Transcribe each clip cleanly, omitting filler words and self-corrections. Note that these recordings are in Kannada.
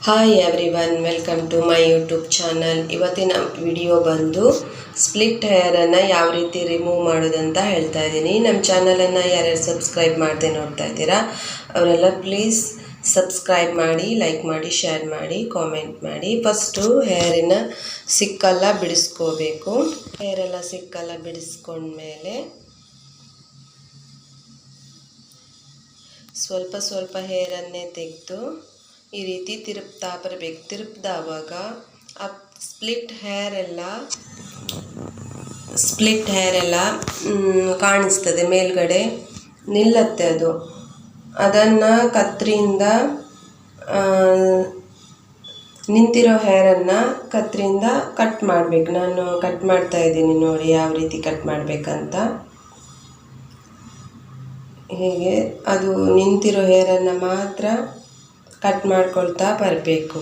Hi everyone, welcome to my YouTube channel. ಇವತ್ತಿನ ವಿಡಿಯೋ ಬಂದು ಸ್ಪ್ಲಿಟ್ ಹೇರನ್ನು ಯಾವ ರೀತಿ ರಿಮೂವ್ ಮಾಡೋದಂತ ಹೇಳ್ತಾ ಇದ್ದೀನಿ. ನಮ್ಮ ಚಾನಲನ್ನು ಯಾರ್ಯಾರು ಸಬ್ಸ್ಕ್ರೈಬ್ ಮಾಡದೆ ನೋಡ್ತಾ ಇದ್ದೀರಾ ಅವರೆಲ್ಲ ಪ್ಲೀಸ್ ಸಬ್ಸ್ಕ್ರೈಬ್ ಮಾಡಿ, ಲೈಕ್ ಮಾಡಿ, ಶೇರ್ ಮಾಡಿ, ಕಾಮೆಂಟ್ ಮಾಡಿ. ಫಸ್ಟು ಹೇರಿನ ಸಿಕ್ಕೆಲ್ಲ ಬಿಡಿಸ್ಕೋಬೇಕು. ಹೇರೆಲ್ಲ ಸಿಕ್ಕೆಲ್ಲ ಬಿಡಿಸ್ಕೊಂಡ್ಮೇಲೆ ಸ್ವಲ್ಪ ಸ್ವಲ್ಪ ಹೇರನ್ನೇ ತೆಗೆದು ಈ ರೀತಿ ತಿರುಪ್ತಾ ಬರಬೇಕು. ತಿರುಪ್ದಾವಾಗ ಆ ಸ್ಪ್ಲಿಟ್ ಹೇರ್ ಎಲ್ಲ ಕಾಣಿಸ್ತದೆ, ಮೇಲ್ಗಡೆ ನಿಲ್ಲತ್ತೆ. ಅದನ್ನು ಕತ್ತರಿಯಿಂದ ನಿಂತಿರೋ ಹೇರನ್ನು ಕತ್ತರಿಯಿಂದ ಕಟ್ ಮಾಡಬೇಕು. ನಾನು ಕಟ್ ಮಾಡ್ತಾ ಇದ್ದೀನಿ, ನೋಡಿ ಯಾವ ರೀತಿ ಕಟ್ ಮಾಡಬೇಕಂತ. ಹೀಗೆ ಅದು ನಿಂತಿರೋ ಹೇರನ್ನು ಮಾತ್ರ ಕಟ್ ಮಾಡ್ಕೊಳ್ತಾ ಬರಬೇಕು.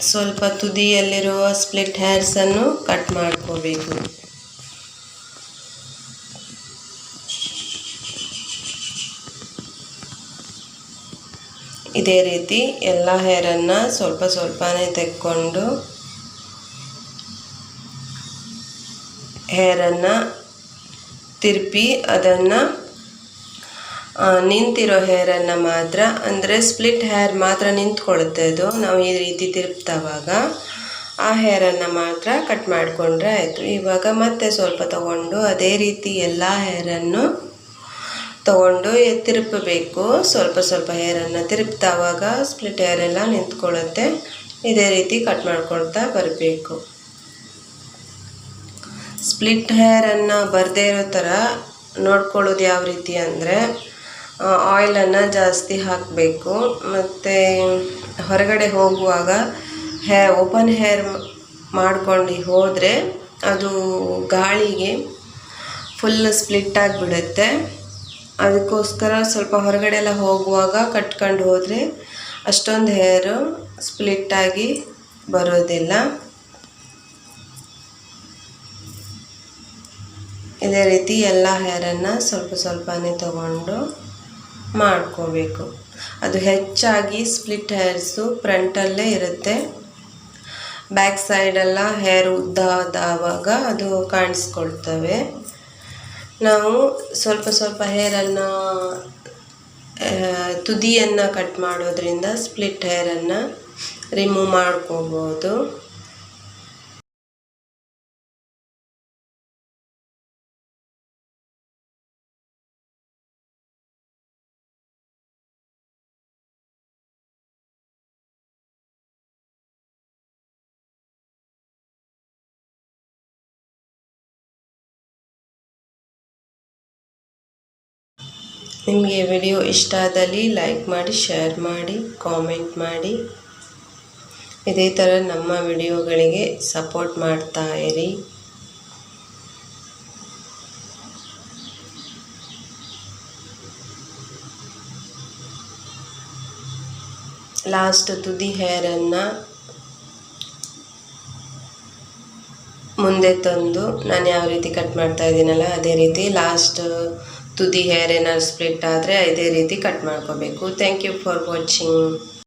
ಸ್ವಲ್ಪ ತುದಿಯಲ್ಲಿರುವ ಸ್ಪ್ಲಿಟ್ ಹೇರ್ಸನ್ನು ಕಟ್ ಮಾಡ್ಕೋಬೇಕು. ಇದೇ ರೀತಿ ಎಲ್ಲ ಹೇರನ್ನು ಸ್ವಲ್ಪ ಸ್ವಲ್ಪನೇ ತೆಕ್ಕೊಂಡು ಹೇರನ್ನು ತಿರುಪಿ ಅದನ್ನು ನಿಂತಿರೋ ಹೇರನ್ನು ಮಾತ್ರ, ಅಂದರೆ ಸ್ಪ್ಲಿಟ್ ಹೇರ್ ಮಾತ್ರ ನಿಂತ್ಕೊಳ್ಳುತ್ತೆ. ಅದು ನಾವು ಈ ರೀತಿ ತಿರುಪ್ತವಾಗ ಆ ಹೇರನ್ನು ಮಾತ್ರ ಕಟ್ ಮಾಡಿಕೊಂಡ್ರೆ ಆಯಿತು. ಇವಾಗ ಮತ್ತೆ ಸ್ವಲ್ಪ ತಗೊಂಡು ಅದೇ ರೀತಿ ಎಲ್ಲ ಹೇರನ್ನು ತಗೊಂಡು ತಿರುಪಬೇಕು. ಸ್ವಲ್ಪ ಸ್ವಲ್ಪ ಹೇರನ್ನು ತಿರುಪ್ತವಾಗ ಸ್ಪ್ಲಿಟ್ ಹೇರೆಲ್ಲ ನಿಂತ್ಕೊಳ್ಳುತ್ತೆ. ಇದೇ ರೀತಿ ಕಟ್ ಮಾಡ್ಕೊಳ್ತಾ ಬರಬೇಕು. ಸ್ಪ್ಲಿಟ್ ಹೇರನ್ನು ಬರದೇ ಇರೋ ಥರ ನೋಡ್ಕೊಳ್ಳೋದು ಯಾವ ರೀತಿ ಅಂದರೆ, ಆಯಿಲನ್ನು ಜಾಸ್ತಿ ಹಾಕಬೇಕು. ಮತ್ತು ಹೊರಗಡೆ ಹೋಗುವಾಗ ಓಪನ್ ಹೇರ್ ಮಾಡ್ಕೊಂಡು ಹೋದರೆ ಅದು ಗಾಳಿಗೆ ಫುಲ್ ಸ್ಪ್ಲಿಟ್ ಆಗಿಬಿಡುತ್ತೆ. ಅದಕ್ಕೋಸ್ಕರ ಸ್ವಲ್ಪ ಹೊರಗಡೆ ಎಲ್ಲ ಹೋಗುವಾಗ ಕಟ್ಕೊಂಡು ಹೋದರೆ ಅಷ್ಟೊಂದು ಹೇರು ಸ್ಪ್ಲಿಟ್ಟಾಗಿ ಬರೋದಿಲ್ಲ. ಇದೇ ರೀತಿ ಎಲ್ಲ ಹೇರನ್ನು ಸ್ವಲ್ಪ ಸ್ವಲ್ಪನೇ ತಗೊಂಡು ಮಾಡ್ಕೋಬೇಕು. ಅದು ಹೆಚ್ಚಾಗಿ ಸ್ಪ್ಲಿಟ್ ಹೇರ್ಸು ಫ್ರಂಟಲ್ಲೇ ಇರುತ್ತೆ. ಬ್ಯಾಕ್ ಸೈಡೆಲ್ಲ ಹೇರ್ ಉದ್ದ ಆದಾಗ ಅದು ಕಾಣಿಸ್ಕೊಳ್ತವೆ. ನಾವು ಸ್ವಲ್ಪ ಸ್ವಲ್ಪ ಹೇರನ್ನು ತುದಿಯನ್ನು ಕಟ್ ಮಾಡೋದ್ರಿಂದ ಸ್ಪ್ಲಿಟ್ ಹೇರನ್ನು ರಿಮೂವ್ ಮಾಡ್ಕೋಬೋದು. ನಿಮಗೆ ವಿಡಿಯೋ ಇಷ್ಟ ಆದಲ್ಲಿ ಲೈಕ್ ಮಾಡಿ, ಶೇರ್ ಮಾಡಿ, ಕಾಮೆಂಟ್ ಮಾಡಿ. ಇದೇ ಥರ ನಮ್ಮ ವಿಡಿಯೋಗಳಿಗೆ ಸಪೋರ್ಟ್ ಮಾಡ್ತಾ ಇರಿ. ಲಾಸ್ಟ್ ತುದಿ ಹೇರನ್ನು ಮುಂದೆ ತಂದು ನಾನು ಯಾವ ರೀತಿ ಕಟ್ ಮಾಡ್ತಾ ಇದ್ದೀನಲ್ಲ ಅದೇ ರೀತಿ ಲಾಸ್ಟ್ ತುದಿ ಹೇರ್ ಏನಾದ್ರು ಸ್ಪ್ಲಿಟ್ ಆದರೆ ಇದೇ ರೀತಿ ಕಟ್ ಮಾಡ್ಕೋಬೇಕು. Thank you for watching.